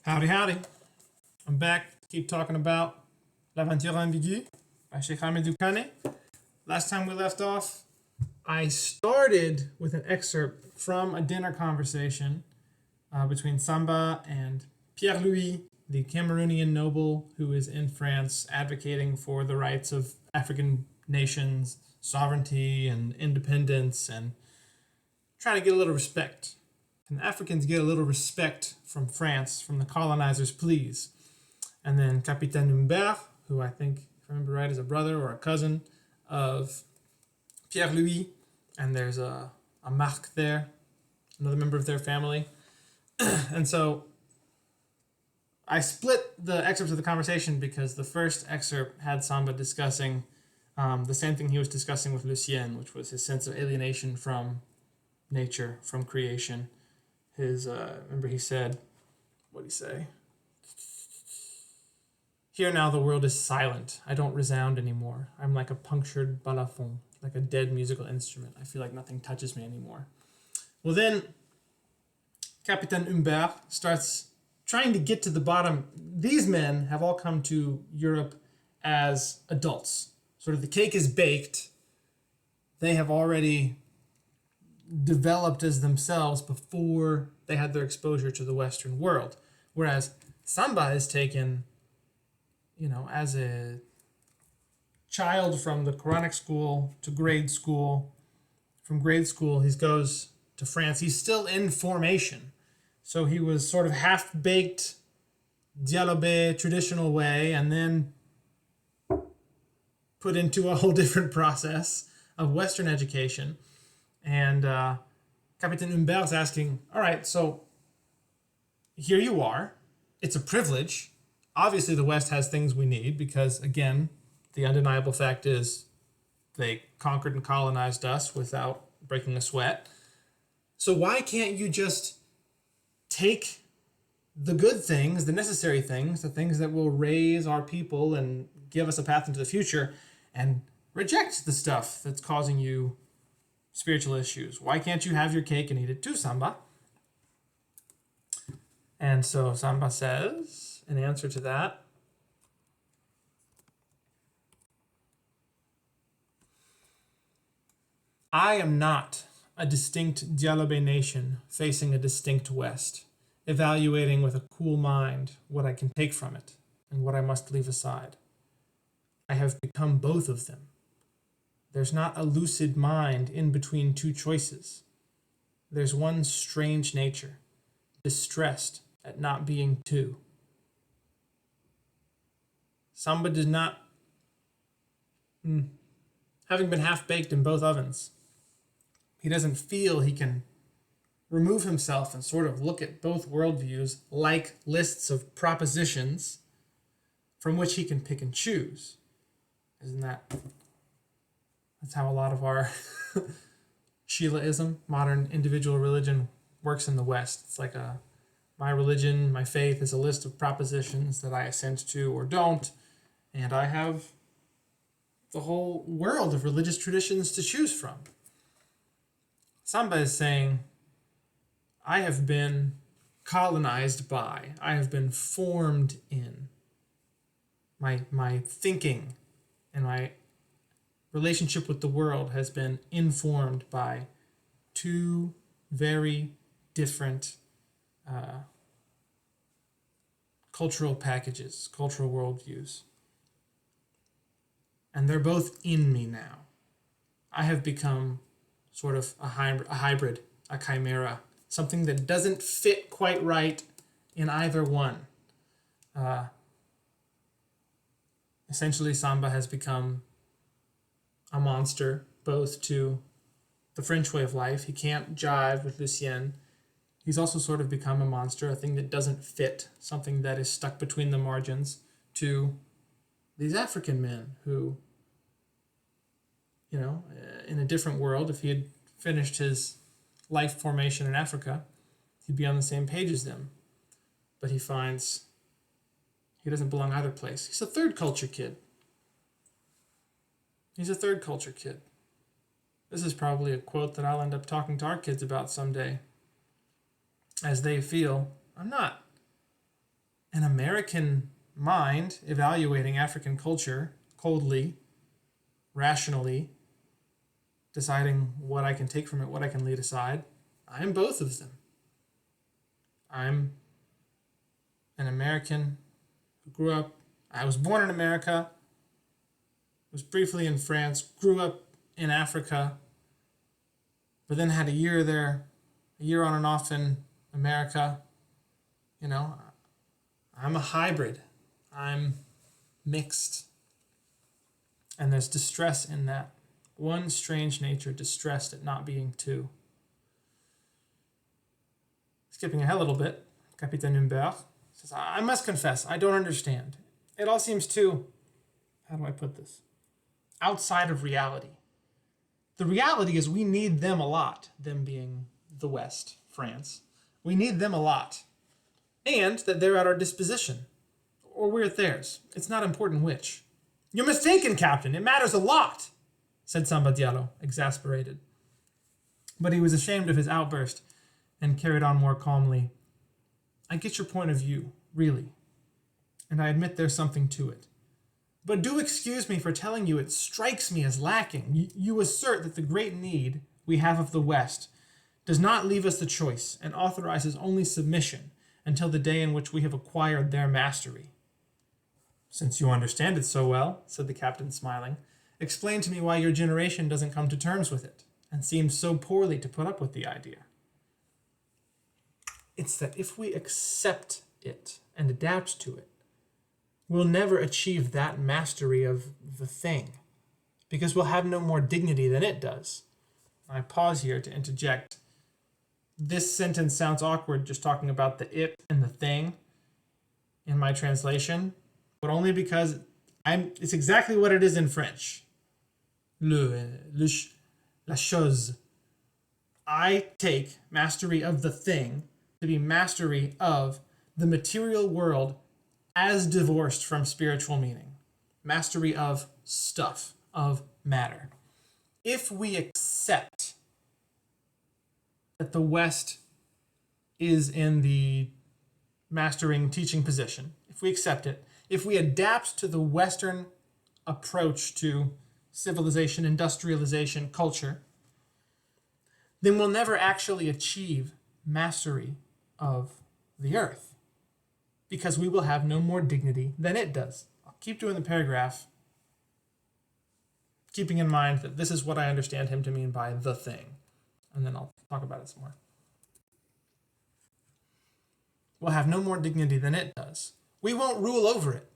Howdy, howdy. I'm back to keep talking about L'aventure ambiguë by Sheikh Hamidou Kane. Last time we left off, I started with an excerpt from a dinner conversation between Samba and Pierre-Louis, the Cameroonian noble who is in France advocating for the rights of African nations, sovereignty and independence, and trying to get a little respect. Can Africans get a little respect from France, from the colonizers, please? And then Capitaine Humbert, who I think, if I remember right, is a brother or a cousin of Pierre-Louis, and there's a Marc there, another member of their family. And so I split the excerpts of the conversation because the first excerpt had Samba discussing the same thing he was discussing with Lucien, which was his sense of alienation from nature, from creation. Remember he said, what did he say? Here now the world is silent. I don't resound anymore. I'm like a punctured balafon, like a dead musical instrument. I feel like nothing touches me anymore. Well then, Capitaine Humbert starts trying to get to the bottom. These men have all come to Europe as adults. Sort of the cake is baked. They have already developed as themselves before they had their exposure to the Western world. Whereas Samba is taken, as a child from the Quranic school to grade school. From grade school, he goes to France. He's still in formation. So he was sort of half-baked, Diallobé traditional way, and then put into a whole different process of Western education. And Capitaine Humbert is asking, all right, so here you are. It's a privilege. Obviously, the West has things we need because, again, the undeniable fact is they conquered and colonized us without breaking a sweat. So why can't you just take the good things, the necessary things, the things that will raise our people and give us a path into the future, and reject the stuff that's causing you spiritual issues? Why can't you have your cake and eat it too, Samba? And so Samba says, in answer to that, I am not a distinct Diallobé nation facing a distinct West, evaluating with a cool mind what I can take from it and what I must leave aside. I have become both of them. There's not a lucid mind in between two choices. There's one strange nature, distressed at not being two. Samba does not, having been half-baked in both ovens, he doesn't feel he can remove himself and sort of look at both worldviews like lists of propositions from which he can pick and choose. That's how a lot of our Sheilaism, modern individual religion, works in the West. It's like my religion, my faith is a list of propositions that I assent to or don't, and I have the whole world of religious traditions to choose from. Samba is saying, I have been colonized by, I have been formed in. My thinking and my relationship with the world has been informed by two very different cultural packages, cultural worldviews. And they're both in me now. I have become sort of a hybrid, a chimera, something that doesn't fit quite right in either one. Essentially, Samba has become a monster, both to the French way of life. He can't jive with Lucien. He's also sort of become a monster, a thing that doesn't fit, something that is stuck between the margins, to these African men who, in a different world, if he had finished his life formation in Africa, he'd be on the same page as them. But he finds he doesn't belong either place. He's a third culture kid. He's a third culture kid. This is probably a quote that I'll end up talking to our kids about someday, as they feel, I'm not an American mind evaluating African culture coldly, rationally, deciding what I can take from it, what I can leave aside. I'm both of them. I'm an American who grew up, I was born in America, was briefly in France, grew up in Africa, but then had a year there, a year on and off in America. You know, I'm a hybrid. I'm mixed. And there's distress in that. One strange nature, distressed at not being two. Skipping ahead a little bit, Capitaine Humbert says, I must confess, I don't understand. It all seems too, how do I put this? Outside of reality. The reality is we need them a lot, them being the West, France. We need them a lot. And that they're at our disposition. Or we're at theirs. It's not important which. You're mistaken, Captain. It matters a lot, said Samba Diallo, exasperated. But he was ashamed of his outburst and carried on more calmly. I get your point of view, really. And I admit there's something to it. But do excuse me for telling you it strikes me as lacking. You assert that the great need we have of the West does not leave us the choice and authorizes only submission until the day in which we have acquired their mastery. Since you understand it so well, said the captain, smiling, explain to me why your generation doesn't come to terms with it and seems so poorly to put up with the idea. It's that if we accept it and adapt to it, we'll never achieve that mastery of the thing, because we'll have no more dignity than it does. I pause here to interject. This sentence sounds awkward just talking about the it and the thing in my translation, but only because it's exactly what it is in French. La chose. I take mastery of the thing to be mastery of the material world as divorced from spiritual meaning. Mastery of stuff, of matter. If we accept that the West is in the mastering teaching position, if we accept it, if we adapt to the Western approach to civilization, industrialization, culture, then we'll never actually achieve mastery of the earth, because we will have no more dignity than it does. I'll keep doing the paragraph, keeping in mind that this is what I understand him to mean by the thing, and then I'll talk about it some more. We'll have no more dignity than it does. We won't rule over it.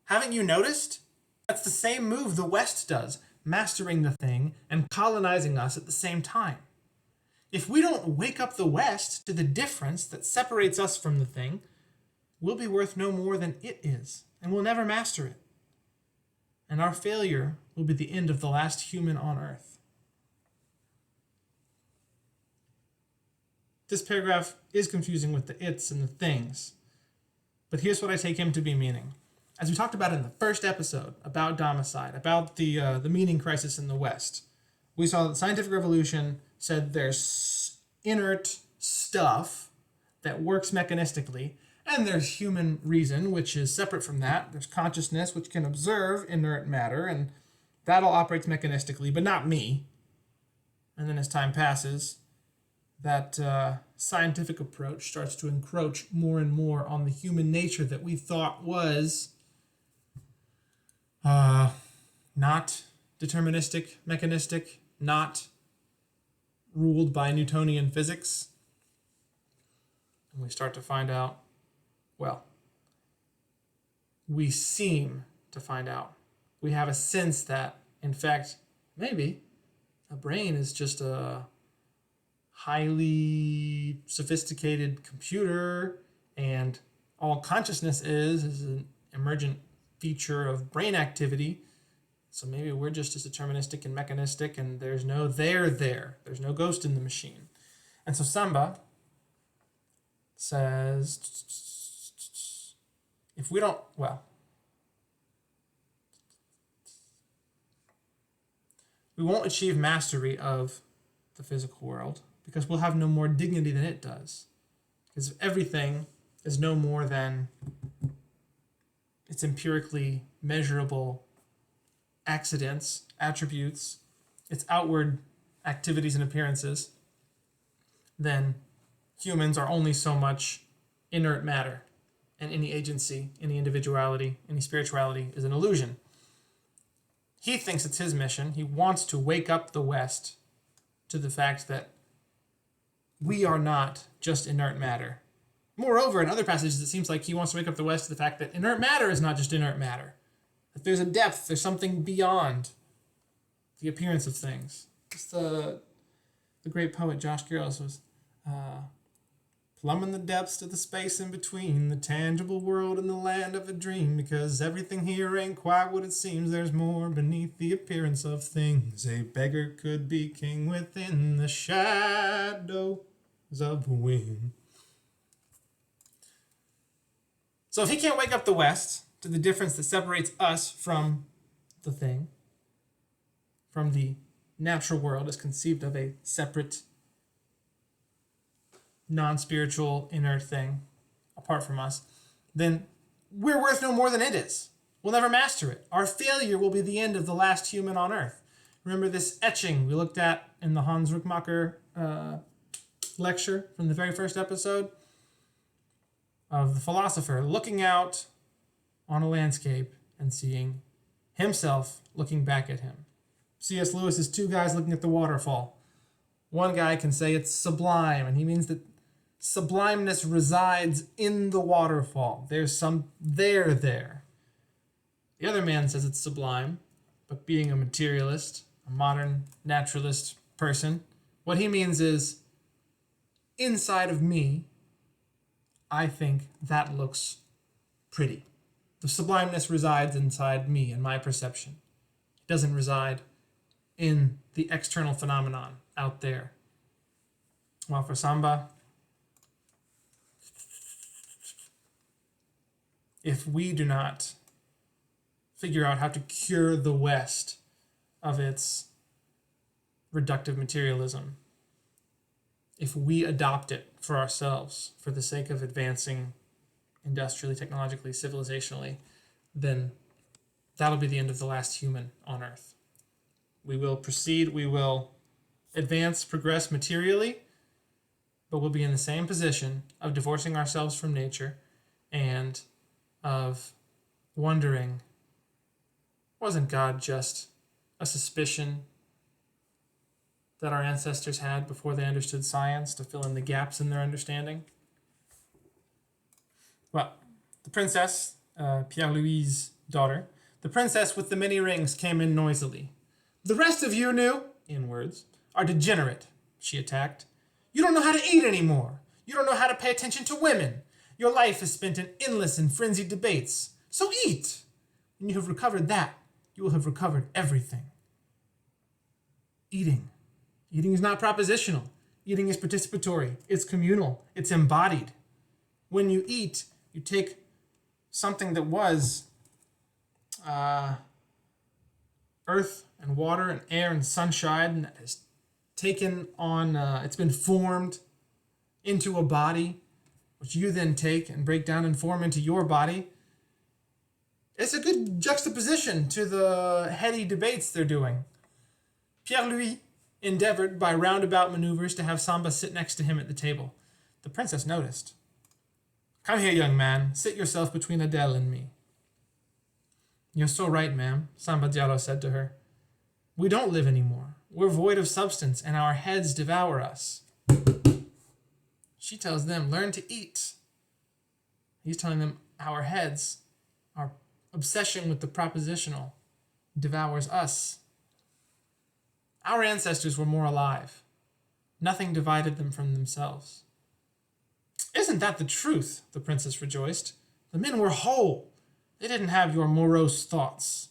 Haven't you noticed? That's the same move the West does, mastering the thing and colonizing us at the same time. If we don't wake up the West to the difference that separates us from the thing, we'll be worth no more than it is, and we'll never master it. And our failure will be the end of the last human on earth. This paragraph is confusing with the its and the things, but here's what I take him to be meaning. As we talked about in the first episode about domicide, about the meaning crisis in the West, we saw that the scientific revolution said there's inert stuff that works mechanistically, and there's human reason, which is separate from that. There's consciousness, which can observe inert matter, and that all operates mechanistically, but not me. And then as time passes, that scientific approach starts to encroach more and more on the human nature that we thought was not deterministic, mechanistic, not ruled by Newtonian physics. And we start to find out, well, we seem to find out. We have a sense that, in fact, maybe a brain is just a highly sophisticated computer, and all consciousness is an emergent feature of brain activity. So maybe we're just as deterministic and mechanistic, and there's no there there. There's no ghost in the machine. And so Samba says, if we don't, well, we won't achieve mastery of the physical world because we'll have no more dignity than it does. Because everything is no more than its empirically measurable accidents, attributes, its outward activities and appearances, then humans are only so much inert matter, and any agency, any individuality, any spirituality is an illusion. He thinks it's his mission. He wants to wake up the West to the fact that we are not just inert matter. Moreover, in other passages, it seems like he wants to wake up the West to the fact that inert matter is not just inert matter. That there's a depth, there's something beyond the appearance of things. It's the great poet Josh Garrels was plumbing the depths to the space in between the tangible world and the land of a dream, because everything here ain't quite what it seems. There's more beneath the appearance of things. A beggar could be king within the shadows of a wind. So if he can't wake up the West to the difference that separates us from the thing, from the natural world as conceived of a separate, non-spiritual, inert thing apart from us, then we're worth no more than it is. We'll never master it. Our failure will be the end of the last human on Earth. Remember this etching we looked at in the Hans Ruckmacher lecture from the very first episode of the philosopher looking out on a landscape and seeing himself looking back at him. C.S. Lewis is two guys looking at the waterfall. One guy can say it's sublime, and he means that sublimeness resides in the waterfall. There's some there. The other man says it's sublime, but being a materialist, a modern naturalist person, what he means is, inside of me, I think that looks pretty. The sublimeness resides inside me and my perception. It doesn't reside in the external phenomenon out there. While for Samba, if we do not figure out how to cure the West of its reductive materialism, if we adopt it for ourselves for the sake of advancing industrially, technologically, civilizationally, then that'll be the end of the last human on Earth. We will proceed, we will advance, progress materially, but we'll be in the same position of divorcing ourselves from nature and of wondering, wasn't God just a suspicion that our ancestors had before they understood science to fill in the gaps in their understanding? Well, the princess, Pierre-Louis's daughter, the princess with the many rings came in noisily. The rest of you new, in words, are degenerate, she attacked. You don't know how to eat anymore. You don't know how to pay attention to women. Your life is spent in endless and frenzied debates. So eat. When you have recovered that, you will have recovered everything. Eating. Eating is not propositional. Eating is participatory. It's communal. It's embodied. When you eat, you take something that was earth and water and air and sunshine, and that has taken on, it's been formed into a body, which you then take and break down and form into your body. It's a good juxtaposition to the heady debates they're doing. Pierre-Louis endeavored by roundabout maneuvers to have Samba sit next to him at the table. The princess noticed. Come here, young man. Sit yourself between Adele and me. You're so right, ma'am, Samba Diallo said to her. We don't live anymore. We're void of substance, and our heads devour us. She tells them, learn to eat. He's telling them our heads, our obsession with the propositional, devours us. Our ancestors were more alive. Nothing divided them from themselves. Isn't that the truth? The princess rejoiced. The men were whole. They didn't have your morose thoughts.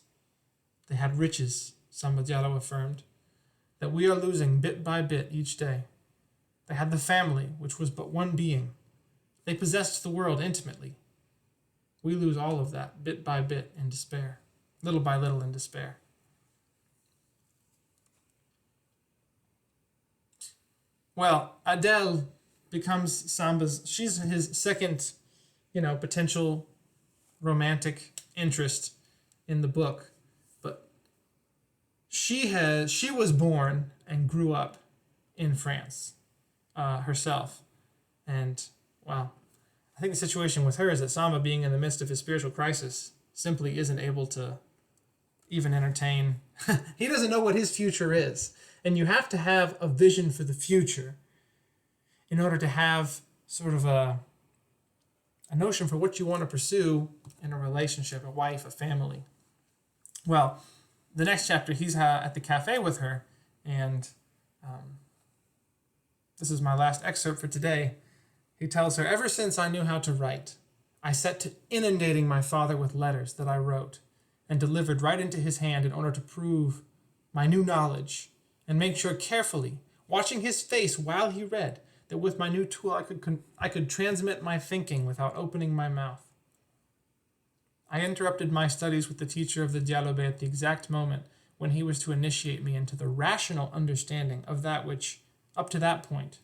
They had riches, Samba Diallo affirmed, that we are losing bit by bit each day. They had the family, which was but one being. They possessed the world intimately. We lose all of that, bit by bit, in despair, little by little in despair. Well, Adele becomes Samba's, she's his second, potential romantic interest in the book, but she was born and grew up in France herself, and well, I think the situation with her is that Samba, being in the midst of his spiritual crisis, simply isn't able to even entertain. He doesn't know what his future is, and you have to have a vision for the future in order to have sort of a notion for what you want to pursue in a relationship, a wife, a family. Well, the next chapter, he's at the cafe with her, and this is my last excerpt for today. He tells her, "Ever since I knew how to write, I set to inundating my father with letters that I wrote and delivered right into his hand in order to prove my new knowledge and make sure carefully, watching his face while he read, that with my new tool I could transmit my thinking without opening my mouth. I interrupted my studies with the teacher of the Diallobé at the exact moment when he was to initiate me into the rational understanding of that which, up to that point,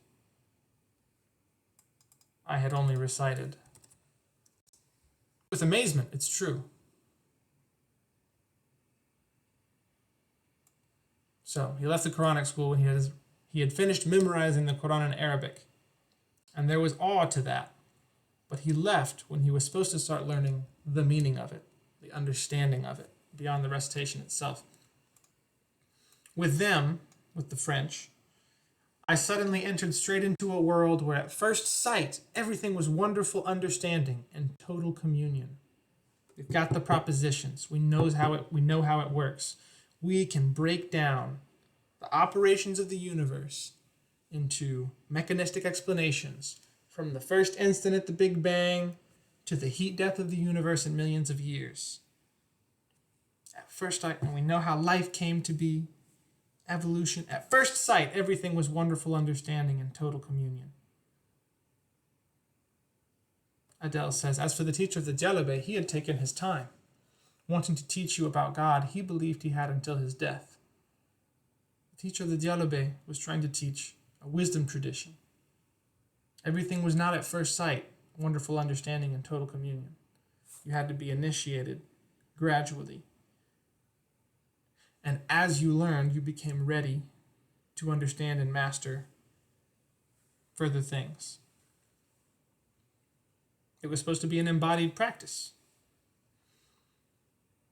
I had only recited." With amazement, it's true. So he left the Quranic school when he had finished memorizing the Quran in Arabic, and there was awe to that. But he left when he was supposed to start learning the meaning of it, the understanding of it, beyond the recitation itself. With them, with the French, I suddenly entered straight into a world where at first sight everything was wonderful understanding and total communion. We've got the propositions. We know how it works. We can break down the operations of the universe into mechanistic explanations, from the first instant at the Big Bang to the heat death of the universe in millions of years. At first sight, and we know how life came to be, evolution. At first sight, everything was wonderful understanding and total communion. Adele says, as for the teacher of the Diallobé, he had taken his time. Wanting to teach you about God, he believed he had until his death. The teacher of the Diallobé was trying to teach a wisdom tradition. Everything was not at first sight wonderful understanding and total communion. You had to be initiated gradually. And as you learned, you became ready to understand and master further things. It was supposed to be an embodied practice.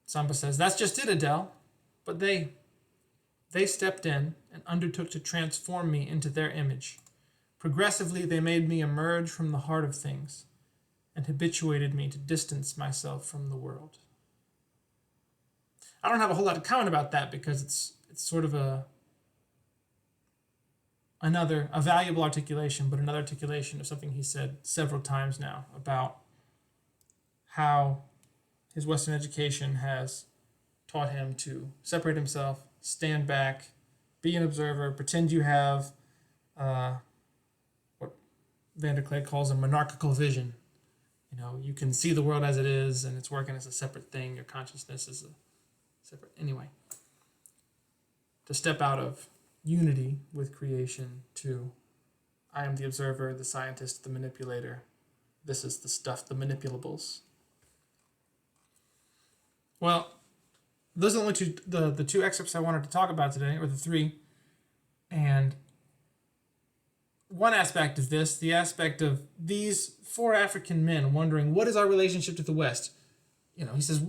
Samba says, that's just it, Adele. But they stepped in and undertook to transform me into their image. Progressively, they made me emerge from the heart of things and habituated me to distance myself from the world. I don't have a whole lot to comment about that because it's sort of a valuable articulation, but another articulation of something he said several times now about how his Western education has taught him to separate himself, stand back, be an observer, pretend you have what Van der Klee calls a monarchical vision. You know, you can see the world as it is, and it's working as a separate thing. Your consciousness is a separate. Anyway, to step out of unity with creation to I am the observer, the scientist, the manipulator. This is the stuff, the manipulables. Well, those are only the two excerpts I wanted to talk about today, or the three. And one aspect of this, the aspect of these four African men wondering, what is our relationship to the West? You know, he says,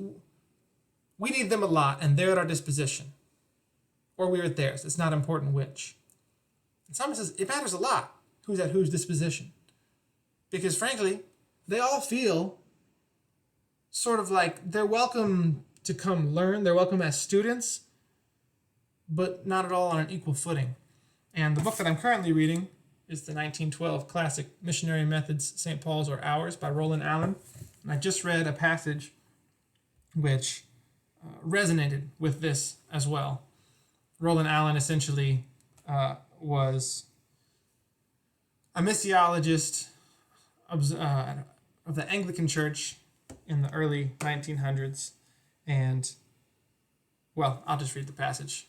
we need them a lot, and they're at our disposition. Or we're at theirs. It's not important which. And Samba says, it matters a lot who's at whose disposition. Because frankly, they all feel sort of like they're welcome to come learn. They're welcome as students, but not at all on an equal footing. And the book that I'm currently reading is the 1912 classic Missionary Methods, St. Paul's or Ours by Roland Allen. And I just read a passage which resonated with this as well. Roland Allen essentially was a missiologist of the Anglican Church in the early 1900s. And, well, I'll just read the passage.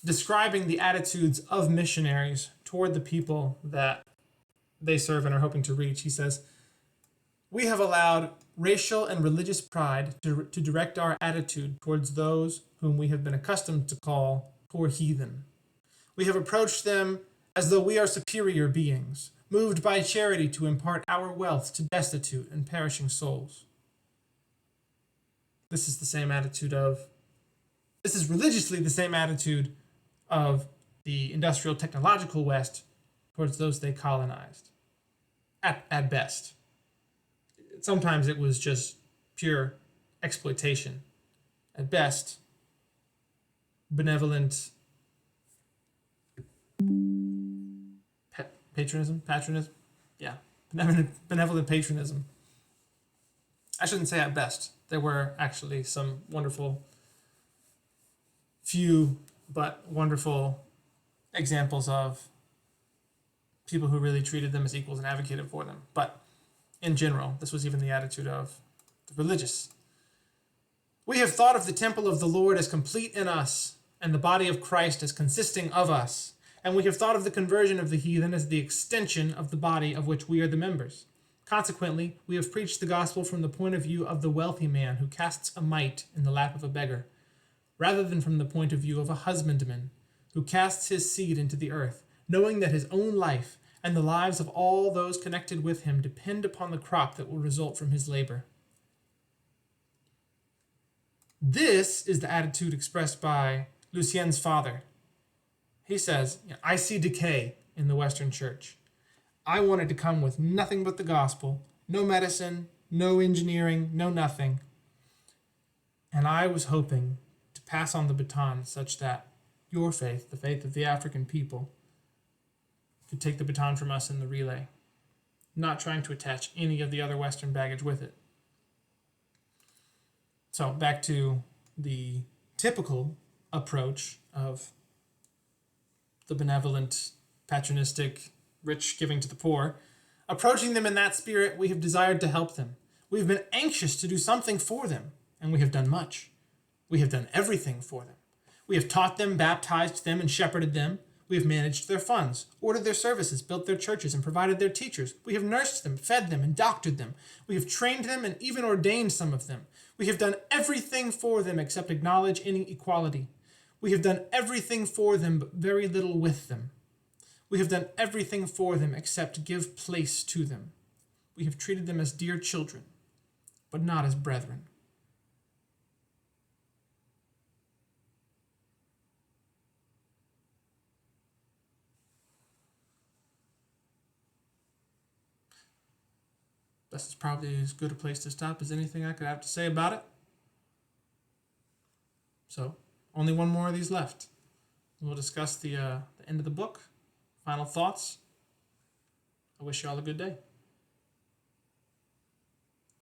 Describing the attitudes of missionaries toward the people that they serve and are hoping to reach, he says, We have allowed racial and religious pride to direct our attitude towards those whom we have been accustomed to call poor heathen. We have approached them as though we are superior beings, moved by charity to impart our wealth to destitute and perishing souls. This is religiously the same attitude of the industrial technological West towards those they colonized, at best. Sometimes it was just pure exploitation. At best, benevolent patronism? Yeah, benevolent patronism. I shouldn't say at best. There were actually some few but wonderful examples of people who really treated them as equals and advocated for them. But in general, this was even the attitude of the religious. We have thought of the temple of the Lord as complete in us, and the body of Christ as consisting of us. And we have thought of the conversion of the heathen as the extension of the body of which we are the members. Consequently, we have preached the gospel from the point of view of the wealthy man who casts a mite in the lap of a beggar, rather than from the point of view of a husbandman who casts his seed into the earth, knowing that his own life and the lives of all those connected with him depend upon the crop that will result from his labor. This is the attitude expressed by Lucien's father. He says, I see decay in the Western Church. I wanted to come with nothing but the gospel, no medicine, no engineering, no nothing. And I was hoping to pass on the baton such that your faith, the faith of the African people, could take the baton from us in the relay, not trying to attach any of the other Western baggage with it. So back to the typical approach of the benevolent, patronistic, rich giving to the poor. Approaching them in that spirit, we have desired to help them. We have been anxious to do something for them, and we have done much. We have done everything for them. We have taught them, baptized them, and shepherded them. We have managed their funds, ordered their services, built their churches, and provided their teachers. We have nursed them, fed them, and doctored them. We have trained them and even ordained some of them. We have done everything for them except acknowledge any equality. We have done everything for them, but very little with them. We have done everything for them except give place to them. We have treated them as dear children, but not as brethren. This is probably as good a place to stop as anything I could have to say about it. So, only one more of these left. We'll discuss the end of the book. Final thoughts. I wish you all a good day.